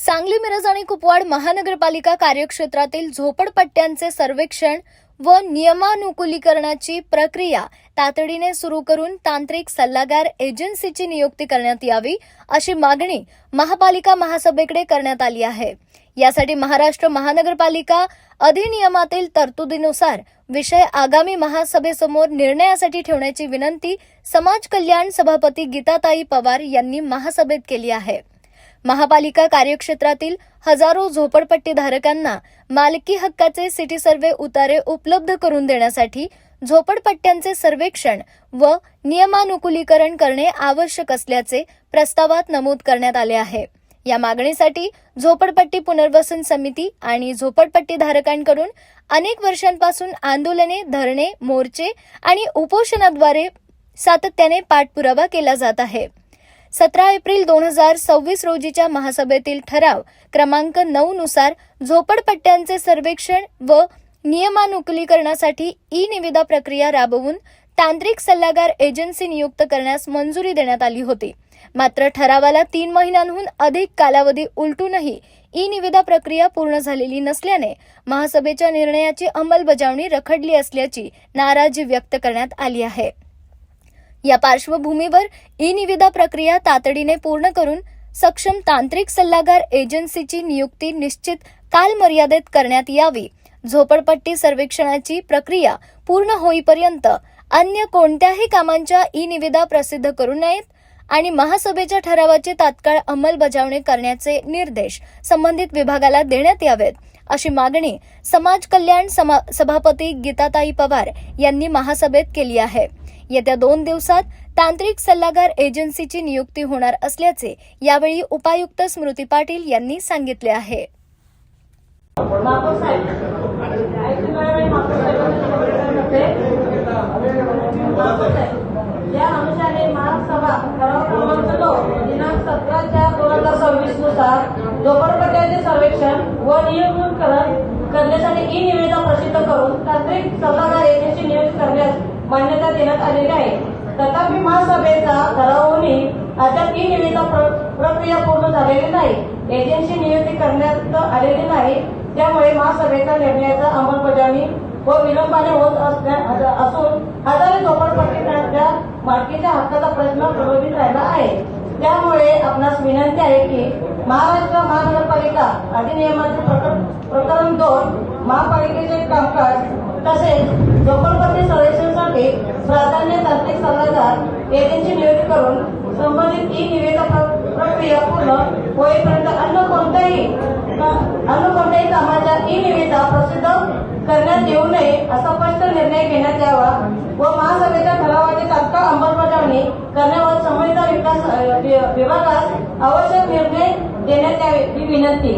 सांगली, मिरज आणि कुपवाड महानगरपालिका कार्यक्षेत्रातील झोपडपट्ट्यांचे सर्वेक्षण व नियमानुकूलीकरणाची प्रक्रिया तातडीने सुरू करून तांत्रिक सल्लागार एजन्सीची नियुक्ती करण्यात यावी अशी मागणी महापालिका महासभेकडे करण्यात आली आहे। यासाठी महाराष्ट्र महानगरपालिका अधिनियमातील तरतुदीनुसार विषय आगामी महासभेसमोर निर्णयासाठी ठेवण्याची विनंती समाज कल्याण सभापती गीताताई पवार यांनी महासभेत केली आहे। महापालिका कार्यक्षेत्रातील हजारो झोपडपट्टीधारकांना मालकी हक्काचे सिटी सर्व्हे उतारे उपलब्ध करून देण्यासाठी झोपडपट्ट्यांचे सर्वेक्षण व नियमानुकूलीकरण करणे आवश्यक असल्याचे प्रस्तावात नमूद करण्यात आले आहे। या मागणीसाठी झोपडपट्टी पुनर्वसन समिती आणि झोपडपट्टीधारकांकडून अनेक वर्षांपासून आंदोलने, धरणे, मोर्चे आणि उपोषणाद्वारे सातत्याने पाठपुरावा केला जात आहे। 17 एप्रिल 2026 रोजीच्या महासभेतील ठराव क्रमांक 9 नुसार झोपडपट्ट्यांचे सर्वेक्षण व नियमानुकूलीकरणासाठी ई-निविदा प्रक्रिया राबवून तांत्रिक सल्लागार एजन्सी नियुक्त करण्यास मंजुरी देण्यात आली होती। मात्र ठरावाला 3 महिन्यांहून अधिक कालावधी उलटूनही ई-निविदा प्रक्रिया पूर्ण झालेली नसल्याने महासभेच्या निर्णयाची अंमलबजावणी रखडली असल्याची नाराजी व्यक्त करण्यात आली आहे। या पार्श्वभूमीवर ई-निविदा प्रक्रिया तातडीने पूर्ण करून सक्षम तांत्रिक सल्लागार एजन्सीची नियुक्ती निश्चित कालमर्यादेत करण्यात यावी। झोपडपट्टी सर्वेक्षणाची प्रक्रिया पूर्ण होईपर्यंत अन्य कोणत्याही कामांच्या ई-निविदा प्रसिद्ध करू नयेत आणि महासभेच्या ठरावाची तात्काळ अंमलबजावणी करण्याचे निर्देश संबंधित विभागाला देण्यात यावेत अशी मागणी समाज कल्याण सभापती गीताताई पवार यांनी महासभेत केली आहे। येत्या 2 दिवसात तांत्रिक सल्लागार एजन्सीची नियुक्ती होणार असल्याचे यावेळी उपायुक्त स्मृती पाटील यांनी सांगितले आहे। या अनुसारे महासभा ठराव क्रमांक 9 दिनांक 17/4/2026 नुसार झोपडपट्ट्यांचे सर्वेक्षण व नियमानुकूलीकरण करण्यासाठी ई-निविदा प्रसिद्ध करून तांत्रिक सल्लागार एजन्सी नियुक्त करण्यास मान्यता देण्यात आलेली आहे। तथापि महासभेचा ठराव होऊनही अद्याप ई-निविदा प्रक्रिया पूर्ण झालेली नाही। एजन्सी नियुक्ती करण्यात आलेली नाही, त्यामुळे महासभेच्या निर्णयाचा अंमलबजावणी व विलंबाने होत असून हजारो झोपडपट्टीधारकांच्या मालकीच्या हक्काचा प्रश्न प्रलंबित राहिला आहे। त्यामुळे आपणास विनंती आहे की महाराष्ट्र महानगरपालिका अधिनियमाचे प्रकरण 2 महापालिकेचे कामकाज तसेच झोपडपट्टी सर्वेक्षणासाठी प्राधान्य तांत्रिक सल्लागार एजन्सी नियुक्त करून संबंधित ई-निविदा प्रक्रिया पूर्ण होईपर्यंत अन्य कोणत्याही कामाच्या ई-निविदा प्रसिद्ध करण्यात येऊ नये असा स्पष्ट निर्णय घेण्यात यावा व महासभेच्या ठरावाची तात्काळ अंमलबजावणी करण्यावर संबंधित विकास विभागास आवश्यक निर्णय देण्यात यावे ही विनंती।